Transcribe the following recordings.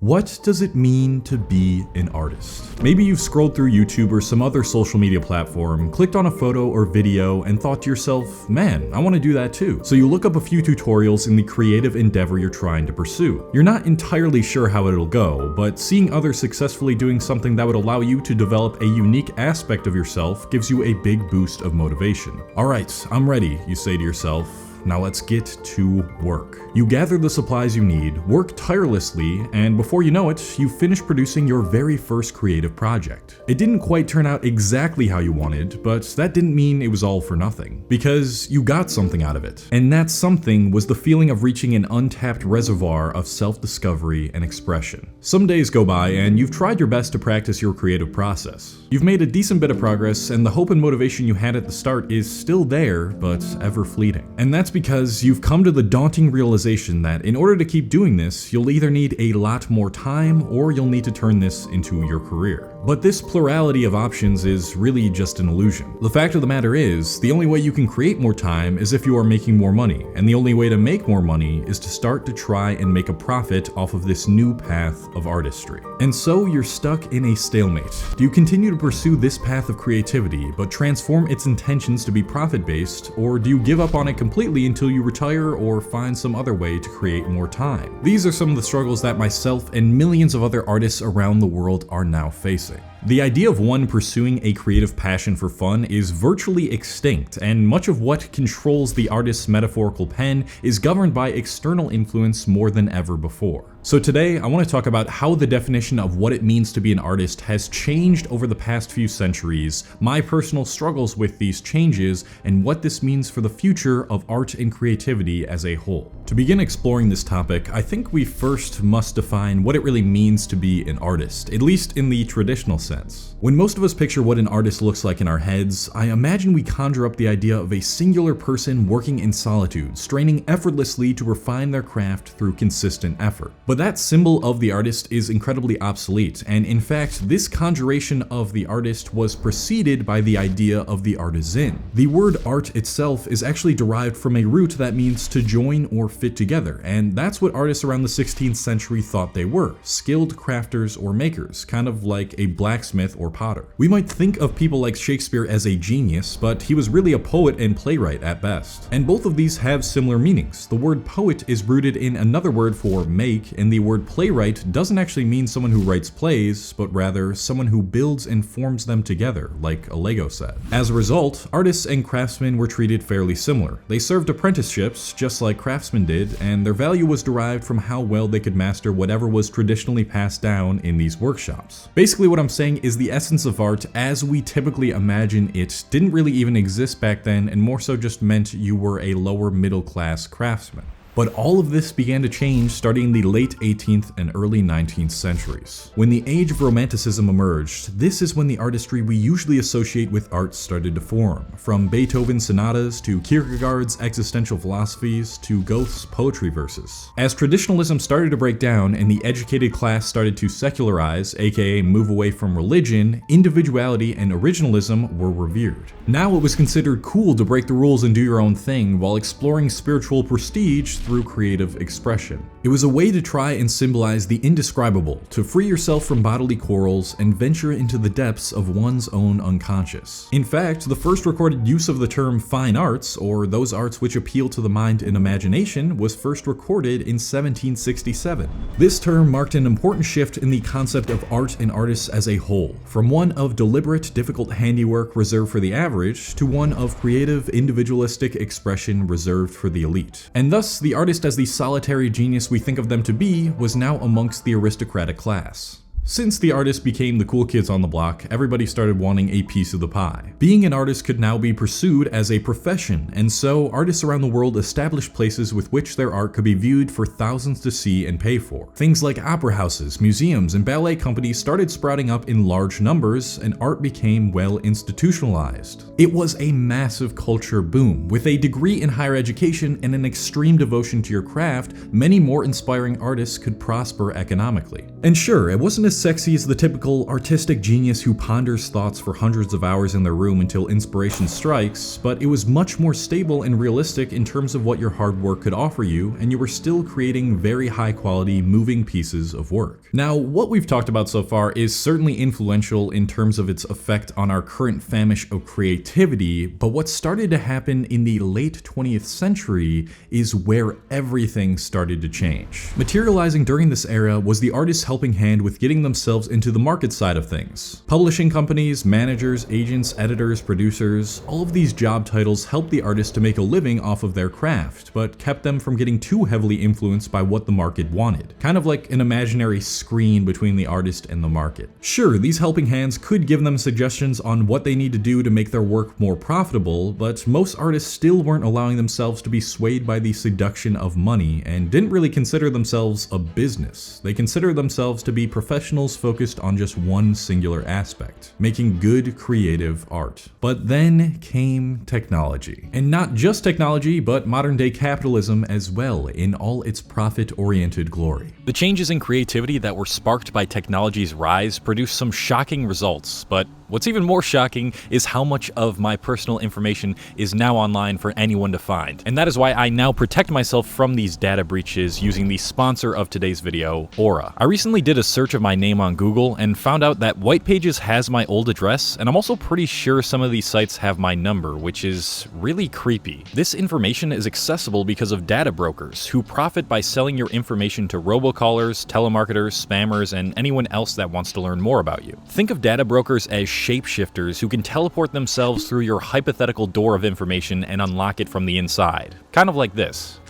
What does it mean to be an artist? Maybe you've scrolled through YouTube or some other social media platform, clicked on a photo or video, and thought to yourself, man, I want to do that too. So you look up a few tutorials in the creative endeavor you're trying to pursue. You're not entirely sure how it'll go, but seeing others successfully doing something that would allow you to develop a unique aspect of yourself gives you a big boost of motivation. Alright, I'm ready, you say to yourself. Now let's get to work. You gather the supplies you need, work tirelessly, and before you know it, you finish producing your very first creative project. It didn't quite turn out exactly how you wanted, but that didn't mean it was all for nothing, because you got something out of it. And that something was the feeling of reaching an untapped reservoir of self-discovery and expression. Some days go by and you've tried your best to practice your creative process. You've made a decent bit of progress, and the hope and motivation you had at the start is still there, but ever fleeting. And that's because you've come to the daunting realization that in order to keep doing this, you'll either need a lot more time or you'll need to turn this into your career. But this plurality of options is really just an illusion. The fact of the matter is, the only way you can create more time is if you are making more money, and the only way to make more money is to start to try and make a profit off of this new path of artistry. And so you're stuck in a stalemate. Do you continue to pursue this path of creativity, but transform its intentions to be profit-based, or do you give up on it completely until you retire or find some other way to create more time? These are some of the struggles that myself and millions of other artists around the world are now facing. The idea of one pursuing a creative passion for fun is virtually extinct, and much of what controls the artist's metaphorical pen is governed by external influence more than ever before. So today, I want to talk about how the definition of what it means to be an artist has changed over the past few centuries, my personal struggles with these changes, and what this means for the future of art and creativity as a whole. To begin exploring this topic, I think we first must define what it really means to be an artist, at least in the traditional sense. When most of us picture what an artist looks like in our heads, I imagine we conjure up the idea of a singular person working in solitude, straining effortlessly to refine their craft through consistent effort. But that symbol of the artist is incredibly obsolete, and in fact, this conjuration of the artist was preceded by the idea of the artisan. The word art itself is actually derived from a root that means to join or fit together, and that's what artists around the 16th century thought they were, skilled crafters or makers, kind of like a blacksmith or potter. We might think of people like Shakespeare as a genius, but he was really a poet and playwright at best. And both of these have similar meanings. The word poet is rooted in another word for make, and the word playwright doesn't actually mean someone who writes plays, but rather someone who builds and forms them together, like a Lego set. As a result, artists and craftsmen were treated fairly similar. They served apprenticeships, just like craftsmen did, and their value was derived from how well they could master whatever was traditionally passed down in these workshops. Basically, what I'm saying is the essence of art, as we typically imagine it, didn't really even exist back then, and more so just meant you were a lower middle class craftsman. But all of this began to change starting in the late 18th and early 19th centuries. When the age of Romanticism emerged, this is when the artistry we usually associate with art started to form, from Beethoven's sonatas to Kierkegaard's existential philosophies to Goethe's poetry verses. As traditionalism started to break down and the educated class started to secularize, aka move away from religion, individuality and originalism were revered. Now it was considered cool to break the rules and do your own thing while exploring spiritual prestige through creative expression. It was a way to try and symbolize the indescribable, to free yourself from bodily quarrels and venture into the depths of one's own unconscious. In fact, the first recorded use of the term fine arts, or those arts which appeal to the mind and imagination, was first recorded in 1767. This term marked an important shift in the concept of art and artists as a whole, from one of deliberate, difficult handiwork reserved for the average to one of creative, individualistic expression reserved for the elite. And thus, the artist as the solitary genius we think of them to be was now amongst the aristocratic class. Since the artist became the cool kids on the block, everybody started wanting a piece of the pie. Being an artist could now be pursued as a profession, and so artists around the world established places with which their art could be viewed for thousands to see and pay for. Things like opera houses, museums, and ballet companies started sprouting up in large numbers, and art became well institutionalized. It was a massive culture boom. With a degree in higher education and an extreme devotion to your craft, many more inspiring artists could prosper economically. And sure, it wasn't as as sexy as the typical artistic genius who ponders thoughts for hundreds of hours in their room until inspiration strikes, but it was much more stable and realistic in terms of what your hard work could offer you, and you were still creating very high quality, moving pieces of work. Now, what we've talked about so far is certainly influential in terms of its effect on our current famish of creativity, but what started to happen in the late 20th century is where everything started to change. Materializing during this era was the artist's helping hand with getting themselves into the market side of things. Publishing companies, managers, agents, editors, producers, all of these job titles helped the artist to make a living off of their craft, but kept them from getting too heavily influenced by what the market wanted. Kind of like an imaginary screen between the artist and the market. Sure, these helping hands could give them suggestions on what they need to do to make their work more profitable, but most artists still weren't allowing themselves to be swayed by the seduction of money and didn't really consider themselves a business. They considered themselves to be professionals focused on just one singular aspect, making good creative art. But then came technology. And not just technology, but modern day capitalism as well, in all its profit-oriented glory. The changes in creativity that were sparked by technology's rise produced some shocking results, but what's even more shocking is how much of my personal information is now online for anyone to find. And that is why I now protect myself from these data breaches using the sponsor of today's video, Aura. I recently did a search of my name on Google and found out that Whitepages has my old address, and I'm also pretty sure some of these sites have my number, which is really creepy. This information is accessible because of data brokers who profit by selling your information to robocallers, telemarketers, spammers, and anyone else that wants to learn more about you. Think of data brokers as shapeshifters who can teleport themselves through your hypothetical door of information and unlock it from the inside. Kind of like this.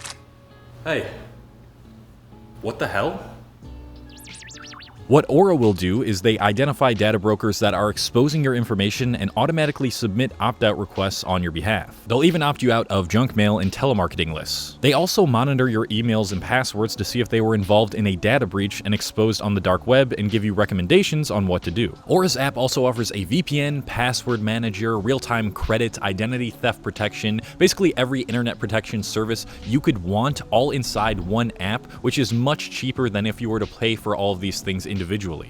Hey, what the hell? What Aura will do is they identify data brokers that are exposing your information and automatically submit opt-out requests on your behalf. They'll even opt you out of junk mail and telemarketing lists. They also monitor your emails and passwords to see if they were involved in a data breach and exposed on the dark web and give you recommendations on what to do. Aura's app also offers a VPN, password manager, real-time credit, identity theft protection, basically every internet protection service you could want all inside one app, which is much cheaper than if you were to pay for all of these things individually.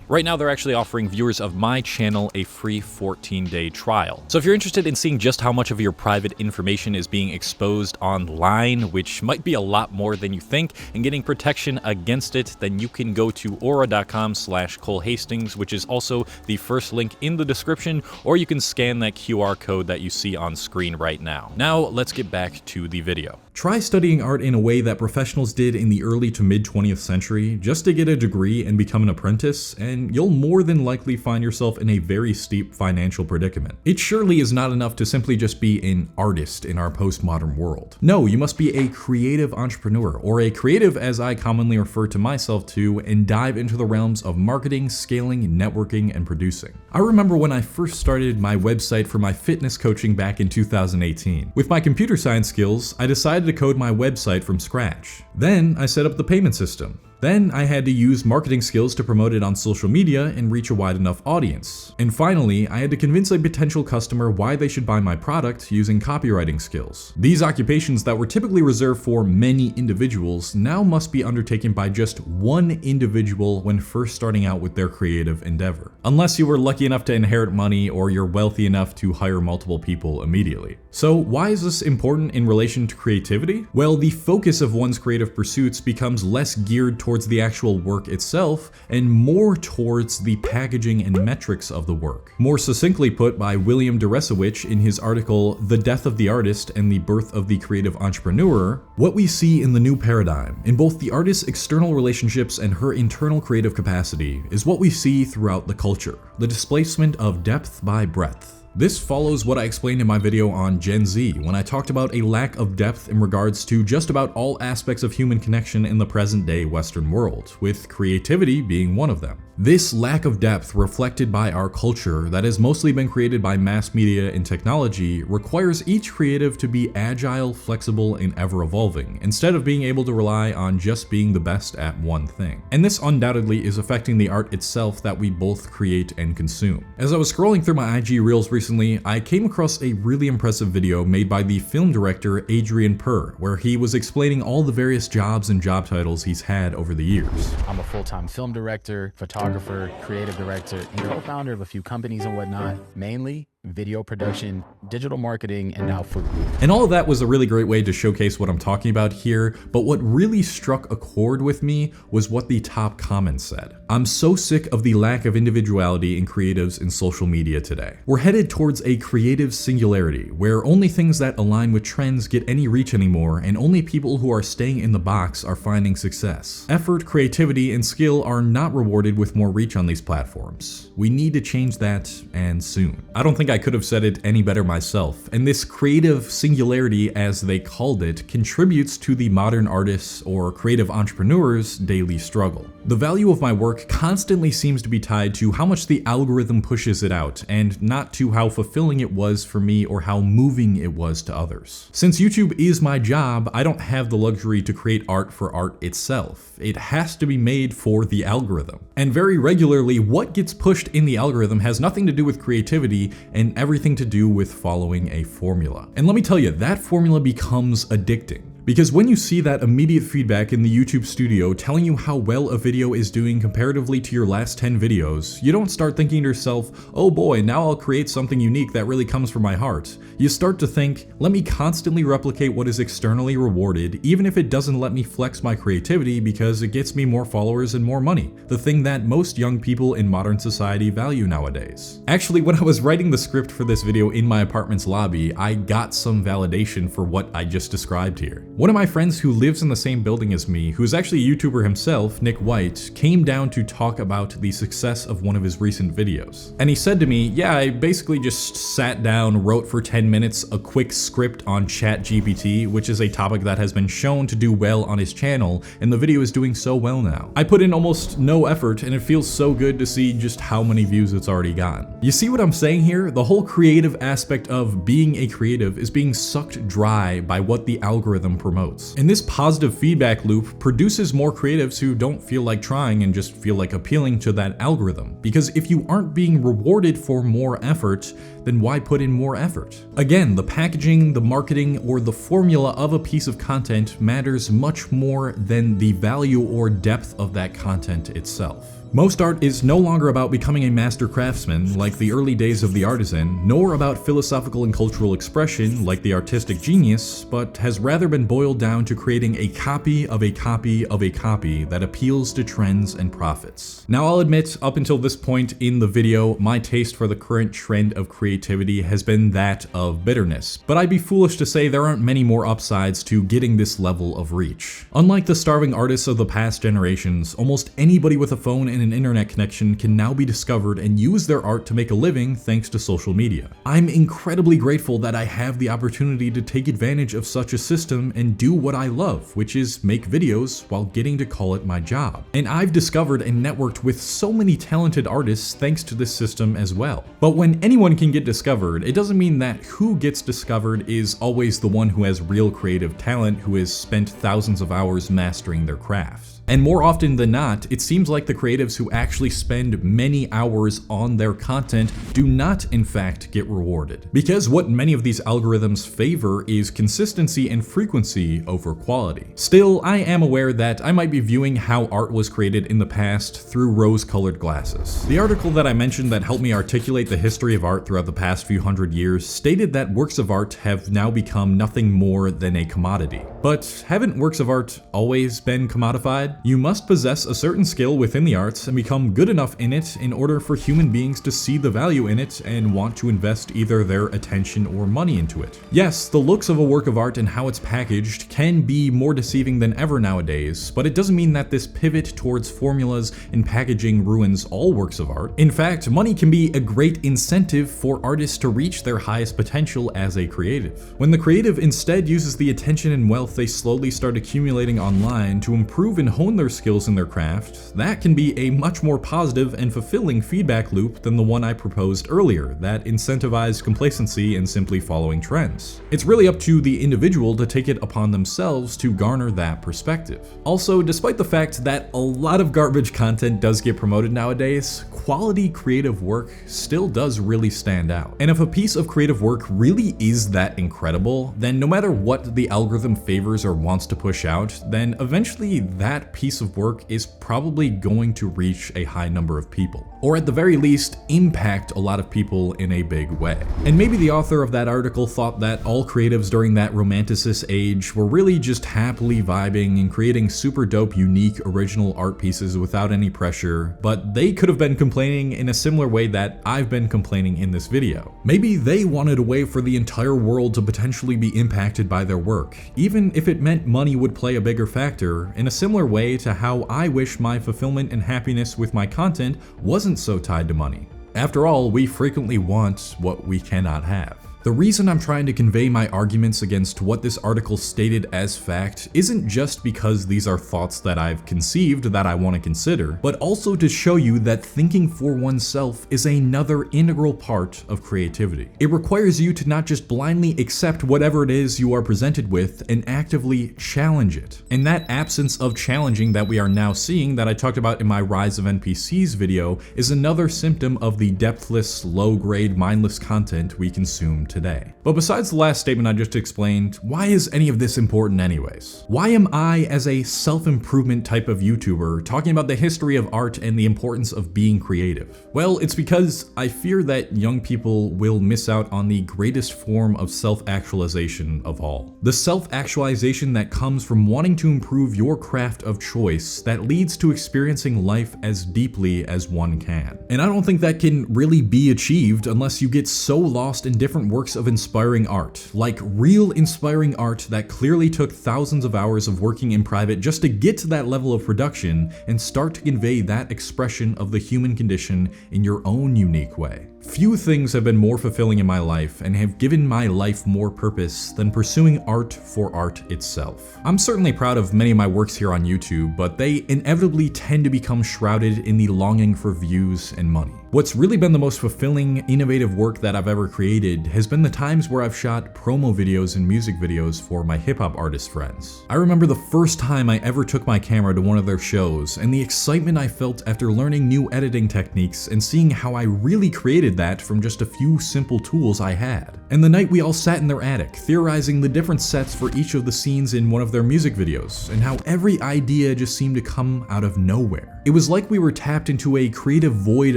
Right now, they're actually offering viewers of my channel a free 14-day trial. So if you're interested in seeing just how much of your private information is being exposed online, which might be a lot more than you think, and getting protection against it, then you can go to aura.com/ColeHastings, which is also the first link in the description, or you can scan that QR code that you see on screen right now. Now, let's get back to the video. Try studying art in a way that professionals did in the early to mid 20th century just to get a degree and become an apprentice, and you'll more than likely find yourself in a very steep financial predicament. It surely is not enough to simply just be an artist in our postmodern world. No, you must be a creative entrepreneur, or a creative as I commonly refer to myself to, and dive into the realms of marketing, scaling, networking, and producing. I remember when I first started my website for my fitness coaching back in 2018. With my computer science skills, I decided to code my website from scratch. Then I set up the payment system. Then I had to use marketing skills to promote it on social media and reach a wide enough audience. And finally, I had to convince a potential customer why they should buy my product using copywriting skills. These occupations that were typically reserved for many individuals now must be undertaken by just one individual when first starting out with their creative endeavor. Unless you were lucky enough to inherit money or you're wealthy enough to hire multiple people immediately. So why is this important in relation to creativity? Well, the focus of one's creative pursuits becomes less geared towards the actual work itself and more towards the packaging and metrics of the work. More succinctly put by William Deresiewicz in his article The Death of the Artist and the Birth of the Creative Entrepreneur, what we see in the new paradigm, in both the artist's external relationships and her internal creative capacity, is what we see throughout the culture, the displacement of depth by breadth. This follows what I explained in my video on Gen Z when I talked about a lack of depth in regards to just about all aspects of human connection in the present day Western world, with creativity being one of them. This lack of depth reflected by our culture that has mostly been created by mass media and technology requires each creative to be agile, flexible, and ever evolving, instead of being able to rely on just being the best at one thing. And this undoubtedly is affecting the art itself that we both create and consume. As I was scrolling through my IG Reels recently, I came across a really impressive video made by the film director Adrian Purr, where he was explaining all the various jobs and job titles he's had over the years. I'm a full-time film director, photographer, creative director, and co-founder of a few companies and whatnot, mainly video production, digital marketing, and now food. And all of that was a really great way to showcase what I'm talking about here, but what really struck a chord with me was what the top comments said. I'm so sick of the lack of individuality in creatives in social media today. We're headed towards a creative singularity, where only things that align with trends get any reach anymore, and only people who are staying in the box are finding success. Effort, creativity, and skill are not rewarded with more reach on these platforms. We need to change that, and soon. I don't think I could have said it any better myself, and this creative singularity, as they called it, contributes to the modern artist's or creative entrepreneur's daily struggle. The value of my work constantly seems to be tied to how much the algorithm pushes it out, and not to how fulfilling it was for me or how moving it was to others. Since YouTube is my job, I don't have the luxury to create art for art itself. It has to be made for the algorithm. And very regularly, what gets pushed in the algorithm has nothing to do with creativity and everything to do with following a formula. And let me tell you, that formula becomes addicting. Because when you see that immediate feedback in the YouTube studio telling you how well a video is doing comparatively to your last 10 videos, you don't start thinking to yourself, oh boy, now I'll create something unique that really comes from my heart. You start to think, let me constantly replicate what is externally rewarded, even if it doesn't let me flex my creativity because it gets me more followers and more money, the thing that most young people in modern society value nowadays. Actually, when I was writing the script for this video in my apartment's lobby, I got some validation for what I just described here. One of my friends who lives in the same building as me, who is actually a YouTuber himself, Nick White, came down to talk about the success of one of his recent videos. And he said to me, yeah, I basically just sat down, wrote for 10 minutes a quick script on ChatGPT, which is a topic that has been shown to do well on his channel, and the video is doing so well now. I put in almost no effort, and it feels so good to see just how many views it's already gotten. You see what I'm saying here? The whole creative aspect of being a creative is being sucked dry by what the algorithm promotes. And this positive feedback loop produces more creatives who don't feel like trying and just feel like appealing to that algorithm. Because if you aren't being rewarded for more effort, then why put in more effort? Again, the packaging, the marketing, or the formula of a piece of content matters much more than the value or depth of that content itself. Most art is no longer about becoming a master craftsman like the early days of the artisan, nor about philosophical and cultural expression like the artistic genius, but has rather been boiled down to creating a copy of a copy of a copy that appeals to trends and profits. Now I'll admit, up until this point in the video, my taste for the current trend of creativity has been that of bitterness, but I'd be foolish to say there aren't many more upsides to getting this level of reach. Unlike the starving artists of the past generations, almost anybody with a phone and an internet connection can now be discovered and use their art to make a living thanks to social media. I'm incredibly grateful that I have the opportunity to take advantage of such a system and do what I love, which is make videos while getting to call it my job. And I've discovered and networked with so many talented artists thanks to this system as well. But when anyone can get discovered, it doesn't mean that who gets discovered is always the one who has real creative talent, who has spent thousands of hours mastering their craft. And more often than not, it seems like the creatives who actually spend many hours on their content do not, in fact, get rewarded. Because what many of these algorithms favor is consistency and frequency over quality. Still, I am aware that I might be viewing how art was created in the past through rose-colored glasses. The article that I mentioned that helped me articulate the history of art throughout the past few hundred years stated that works of art have now become nothing more than a commodity. But haven't works of art always been commodified? You must possess a certain skill within the arts and become good enough in it in order for human beings to see the value in it and want to invest either their attention or money into it. Yes, the looks of a work of art and how it's packaged can be more deceiving than ever nowadays, but it doesn't mean that this pivot towards formulas and packaging ruins all works of art. In fact, money can be a great incentive for artists to reach their highest potential as a creative. When the creative instead uses the attention and wealth they slowly start accumulating online to improve and hone hone their skills in their craft, that can be a much more positive and fulfilling feedback loop than the one I proposed earlier that incentivized complacency and simply following trends. It's really up to the individual to take it upon themselves to garner that perspective. Also, despite the fact that a lot of garbage content does get promoted nowadays, quality creative work still does really stand out. And if a piece of creative work really is that incredible, then no matter what the algorithm favors or wants to push out, then eventually that piece of work is probably going to reach a high number of people, or at the very least impact a lot of people in a big way. And maybe the author of that article thought that all creatives during that romanticist age were really just happily vibing and creating super dope, unique, original art pieces without any pressure, but they could have been complaining in a similar way that I've been complaining in this video. Maybe they wanted a way for the entire world to potentially be impacted by their work, even if it meant money would play a bigger factor, in a similar way to how I wish my fulfillment and happiness with my content wasn't so tied to money. After all, we frequently want what we cannot have. The reason I'm trying to convey my arguments against what this article stated as fact isn't just because these are thoughts that I've conceived that I want to consider, but also to show you that thinking for oneself is another integral part of creativity. It requires you to not just blindly accept whatever it is you are presented with and actively challenge it. And that absence of challenging that we are now seeing that I talked about in my Rise of NPCs video is another symptom of the depthless, low-grade, mindless content we consume today. But besides the last statement I just explained, why is any of this important anyways? Why am I, as a self-improvement type of YouTuber, talking about the history of art and the importance of being creative? Well, it's because I fear that young people will miss out on the greatest form of self-actualization of all. The self-actualization that comes from wanting to improve your craft of choice that leads to experiencing life as deeply as one can. And I don't think that can really be achieved unless you get so lost in different works of inspiring art, like real inspiring art that clearly took thousands of hours of working in private just to get to that level of production and start to convey that expression of the human condition in your own unique way. Few things have been more fulfilling in my life and have given my life more purpose than pursuing art for art itself. I'm certainly proud of many of my works here on YouTube, but they inevitably tend to become shrouded in the longing for views and money. What's really been the most fulfilling, innovative work that I've ever created has been the times where I've shot promo videos and music videos for my hip-hop artist friends. I remember the first time I ever took my camera to one of their shows and the excitement I felt after learning new editing techniques and seeing how I really created that from just a few simple tools I had. And the night we all sat in their attic, theorizing the different sets for each of the scenes in one of their music videos, and how every idea just seemed to come out of nowhere. It was like we were tapped into a creative void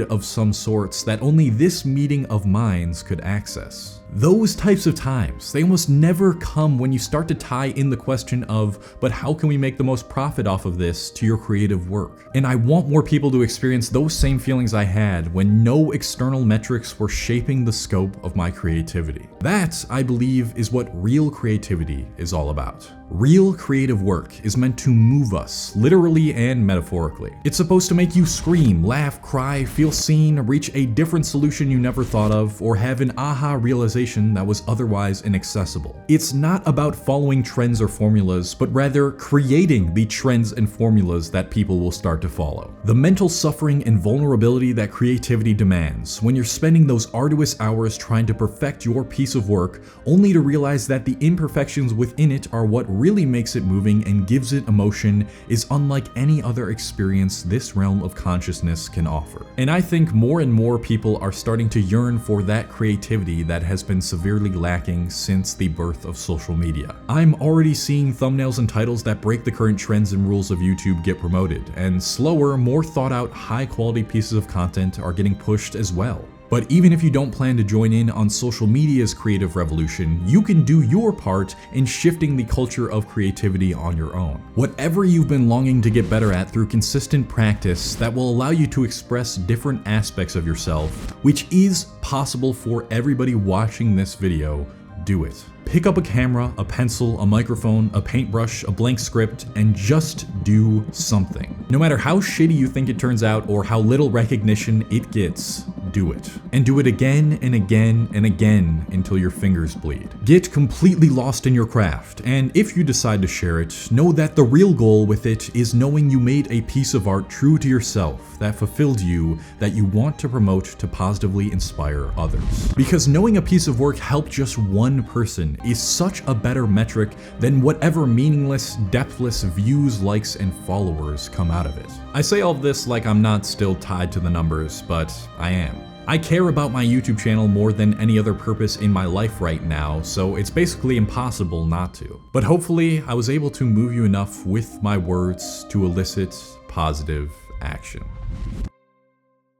of some sorts that only this meeting of minds could access. Those types of times, they almost never come when you start to tie in the question of, but how can we make the most profit off of this, to your creative work? And I want more people to experience those same feelings I had when no external metrics were shaping the scope of my creativity. That, I believe, is what real creativity is all about. Real creative work is meant to move us, literally and metaphorically. It's supposed to make you scream, laugh, cry, feel seen, reach a different solution you never thought of, or have an aha realization that was otherwise inaccessible. It's not about following trends or formulas, but rather creating the trends and formulas that people will start to follow. The mental suffering and vulnerability that creativity demands when you're spending those arduous hours trying to perfect your piece of work, only to realize that the imperfections within it are what really makes it moving and gives it emotion, is unlike any other experience this realm of consciousness can offer. And I think more and more people are starting to yearn for that creativity that has been severely lacking since the birth of social media. I'm already seeing thumbnails and titles that break the current trends and rules of YouTube get promoted, and slower, more thought out, high quality pieces of content are getting pushed as well. But even if you don't plan to join in on social media's creative revolution, you can do your part in shifting the culture of creativity on your own. Whatever you've been longing to get better at through consistent practice that will allow you to express different aspects of yourself, which is possible for everybody watching this video, do it. Pick up a camera, a pencil, a microphone, a paintbrush, a blank script, and just do something. No matter how shitty you think it turns out or how little recognition it gets, do it. And do it again and again and again until your fingers bleed. Get completely lost in your craft, and if you decide to share it, know that the real goal with it is knowing you made a piece of art true to yourself, that fulfilled you, that you want to promote to positively inspire others. Because knowing a piece of work helped just one person is such a better metric than whatever meaningless, depthless views, likes, and followers come out of it. I say all of this like I'm not still tied to the numbers, but I am. I care about my YouTube channel more than any other purpose in my life right now, so it's basically impossible not to. But hopefully, I was able to move you enough with my words to elicit positive action.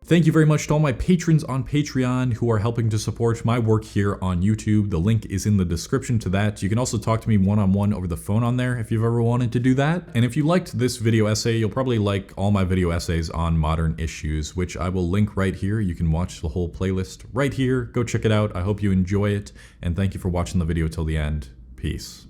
Thank you very much to all my patrons on Patreon who are helping to support my work here on YouTube. The link is in the description to that. You can also talk to me one-on-one over the phone on there if you've ever wanted to do that. And if you liked this video essay, you'll probably like all my video essays on modern issues, which I will link right here. You can watch the whole playlist right here. Go check it out. I hope you enjoy it. And thank you for watching the video till the end. Peace.